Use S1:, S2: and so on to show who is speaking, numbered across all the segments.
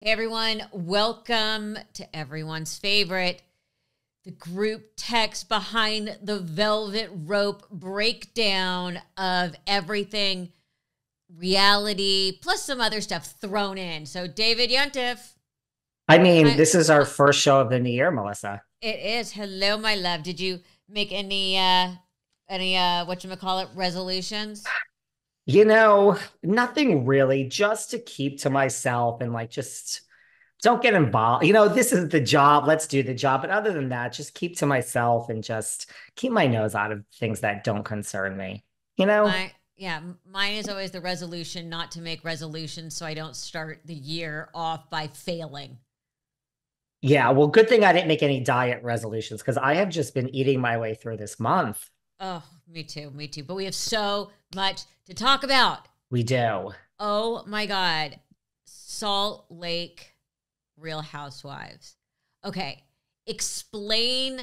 S1: Hey everyone, welcome to everyone's favorite, the group text behind the velvet rope breakdown of everything reality, plus some other stuff thrown in. So David Yuntif,
S2: I mean,
S1: hi,
S2: this is our first show of the new year, Melissa.
S1: it is. Hello, my love. Did you make any whatchamacallit resolutions?
S2: Nothing really, just to keep to myself and just don't get involved. This is the job. Let's do the job. But other than that, just keep to myself and just keep my nose out of things that don't concern me. You know?
S1: Mine is always the resolution not to make resolutions so I don't start the year off by failing.
S2: Yeah, well, good thing I didn't make any diet resolutions because I have just been eating my way through this month.
S1: Oh, me too, me too. But we have so much to talk about.
S2: We do.
S1: Oh my God. Salt Lake Real Housewives. Okay, explain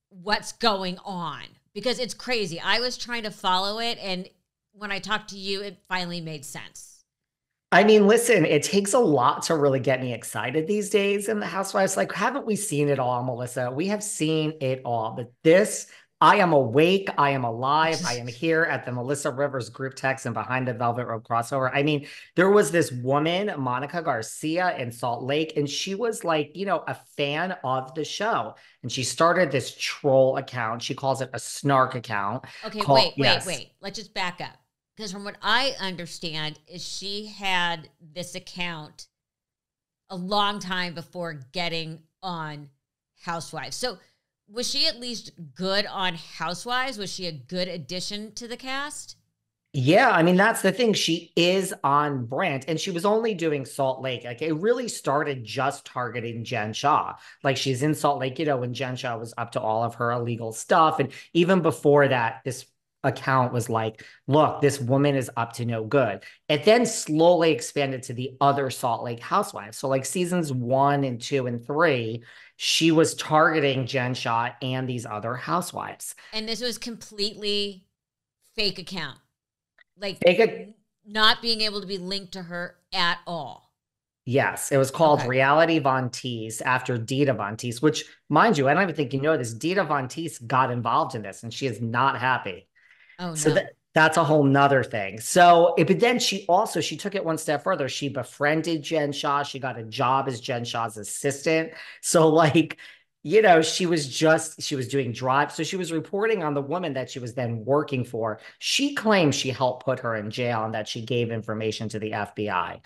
S1: what's going on because it's crazy. I was trying to follow it, and when I talked to you, it finally made sense.
S2: I mean, listen, it takes a lot to really get me excited these days in the Housewives. Like, haven't we seen it all, Melissa? We have seen it all. But this, I am awake. I am alive. I am here at the Melissa Rivers group text and behind the Velvet Rope crossover. I mean, there was this woman, Monica Garcia in Salt Lake, and she was like, a fan of the show. And she started this troll account. She calls it a snark account
S1: Okay,
S2: called, yes.
S1: wait. Let's just back up. Because from what I understand is she had this account a long time before getting on Housewives. So was she at least good on Housewives? Was she a good addition to the cast?
S2: Yeah, I mean, that's the thing. She is on brand and she was only doing Salt Lake. Like it really started just targeting Jen Shah. Like she's in Salt Lake, when Jen Shah was up to all of her illegal stuff. And even before that, this account was like, look, this woman is up to no good. It then slowly expanded to the other Salt Lake housewives. So like seasons 1 and 2 and 3, she was targeting Jen Shah and these other housewives.
S1: And this was completely fake account. Like
S2: They could
S1: not being able to be linked to her at all.
S2: Yes, it was called
S1: Okay.
S2: Reality Von Teese after Dita Von Teese, which, mind you, I don't even think you know this. Dita Von Teese got involved in this and she is not happy.
S1: Oh
S2: So
S1: no.
S2: that's a whole nother thing. So, but then she took it one step further. She befriended Jen Shah. She got a job as Jen Shah's assistant. So, she was doing drive. So she was reporting on the woman that she was then working for. She claims she helped put her in jail and that she gave information to the FBI.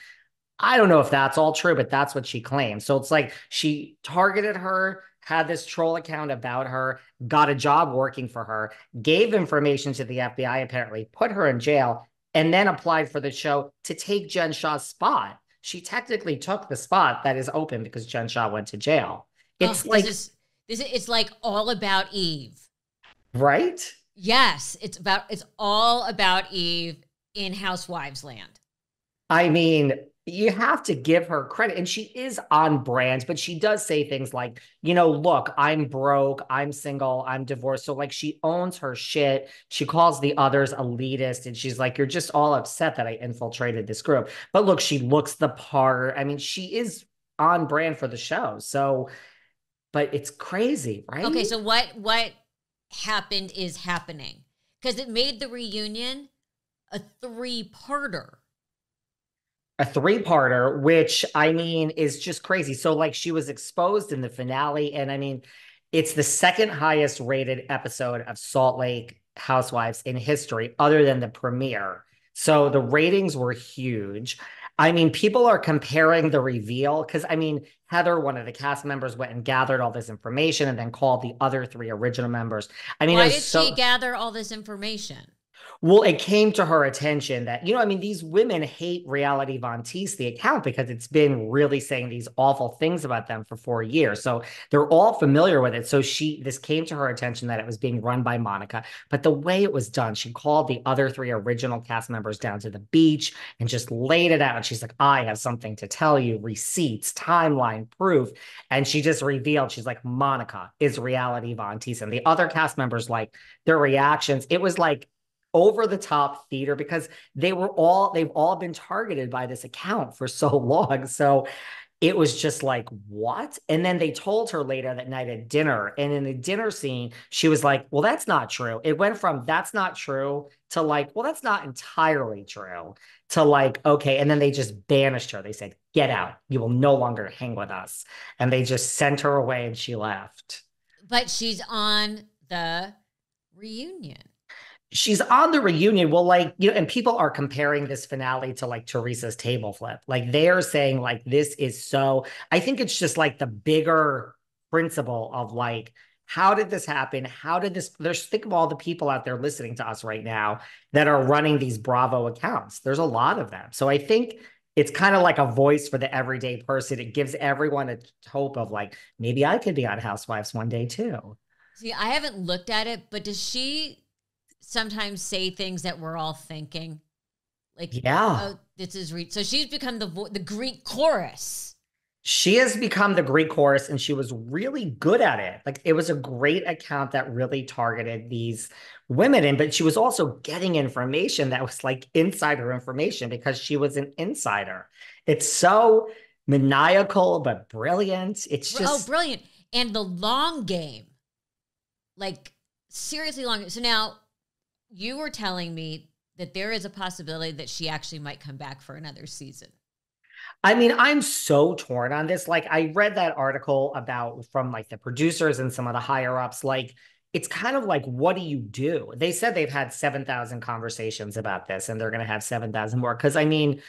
S2: I don't know if that's all true, but that's what she claims. So it's like she targeted her, had this troll account about her, got a job working for her, gave information to the FBI, apparently, put her in jail, and then applied for the show to take Jen Shah's spot. She technically took the spot that is open because Jen Shah went to jail.
S1: Oh,
S2: It's like,
S1: it's like all about Eve.
S2: right?
S1: Yes, it's all about Eve in Housewives land.
S2: I mean, you have to give her credit. And she is on brand, but she does say things like, look, I'm broke, I'm single, I'm divorced. So, like, she owns her shit. She calls the others elitist. And she's like, you're just all upset that I infiltrated this group. But look, she looks the part. I mean, she is on brand for the show. So, but it's crazy,
S1: Okay,
S2: right?
S1: so what happened is happening because it made the reunion a three-parter.
S2: A three-parter, which I mean is just crazy. So, like, she was exposed in the finale, and I mean, it's the second highest rated episode of Salt Lake Housewives in history, other than the premiere. So the ratings were huge. I mean, people are comparing the reveal because I mean, Heather, one of the cast members, went and gathered all this information and then called the other three original members. I mean, it
S1: Why
S2: was
S1: did she
S2: so
S1: gather all this information?
S2: well, it came to her attention that, I mean, these women hate Reality Von Teese, the account, because it's been really saying these awful things about them for 4 years. So they're all familiar with it. So this came to her attention that it was being run by Monica. But the way it was done, she called the other three original cast members down to the beach and just laid it out. And she's like, I have something to tell you, receipts, timeline, proof. And she just revealed, she's like, Monica is Reality Von Teese. And the other cast members, like their reactions, it was like, over the top theater because they've all been targeted by this account for so long. So it was just like, what? And then they told her later that night at dinner. And in the dinner scene, she was like, well, that's not true. It went from that's not true to like, well, that's not entirely true to like, okay. And then they just banished her. They said, get out. You will no longer hang with us. And they just sent her away and she left.
S1: But she's on the reunion.
S2: She's on the reunion. Well, like, and people are comparing this finale to like Teresa's table flip. Like they're saying like this is so, I think it's just like the bigger principle of like, how did this happen? How did this, there's think of all the people out there listening to us right now that are running these Bravo accounts. There's a lot of them. So I think it's kind of like a voice for the everyday person. It gives everyone a hope of like, maybe I could be on Housewives one day too.
S1: See, I haven't looked at it, but does she sometimes say things that we're all thinking? Like,
S2: yeah,
S1: oh, this is so she's become the Greek chorus.
S2: she has become the Greek chorus and she was really good at it. Like it was a great account that really targeted these women in, but she was also getting information that was like insider information because she was an insider. It's so maniacal, but brilliant. It's just,
S1: brilliant. And the long game, like seriously long. So now you were telling me that there is a possibility that she actually might come back for another season.
S2: I mean, I'm so torn on this. Like, I read that article about from like the producers and some of the higher ups. Like, it's kind of like, what do you do? They said they've had 7,000 conversations about this and they're going to have 7,000 more. Cause I mean,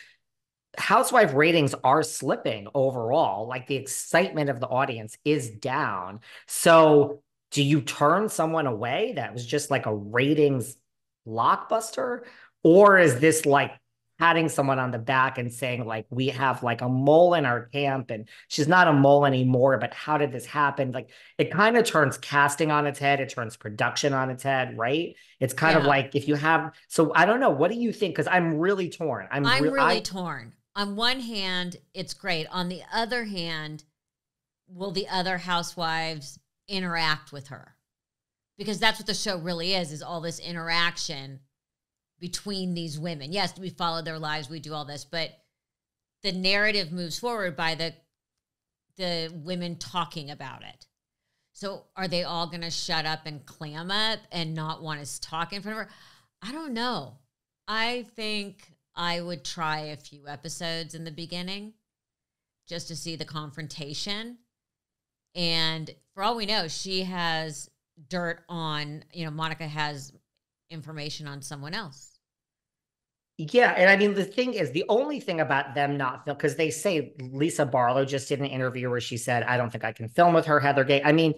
S2: housewife ratings are slipping overall. Like, the excitement of the audience is down. So, do you turn someone away that was just like a ratings blockbuster? Or is this like patting someone on the back and saying like we have like a mole in our camp and she's not a mole anymore, but how did this happen? Like it kind of turns casting on its head, it turns production on its head, right? It's kind of like if you have, so I don't know, what do you think? Because I'm really torn. I'm really
S1: torn. On one hand, it's great. On the other hand, will the other housewives interact with her? Because that's what the show really is all this interaction between these women. Yes, we follow their lives, we do all this, but the narrative moves forward by the women talking about it. So are they all going to shut up and clam up and not want us to talk in front of her? I don't know. I think I would try a few episodes in the beginning just to see the confrontation. And for all we know, she has dirt on, Monica has information on someone else.
S2: Yeah, and I mean, the thing is, the only thing about them not film, because they say Lisa Barlow just did an interview where she said, I don't think I can film with her, Heather Gay. I mean,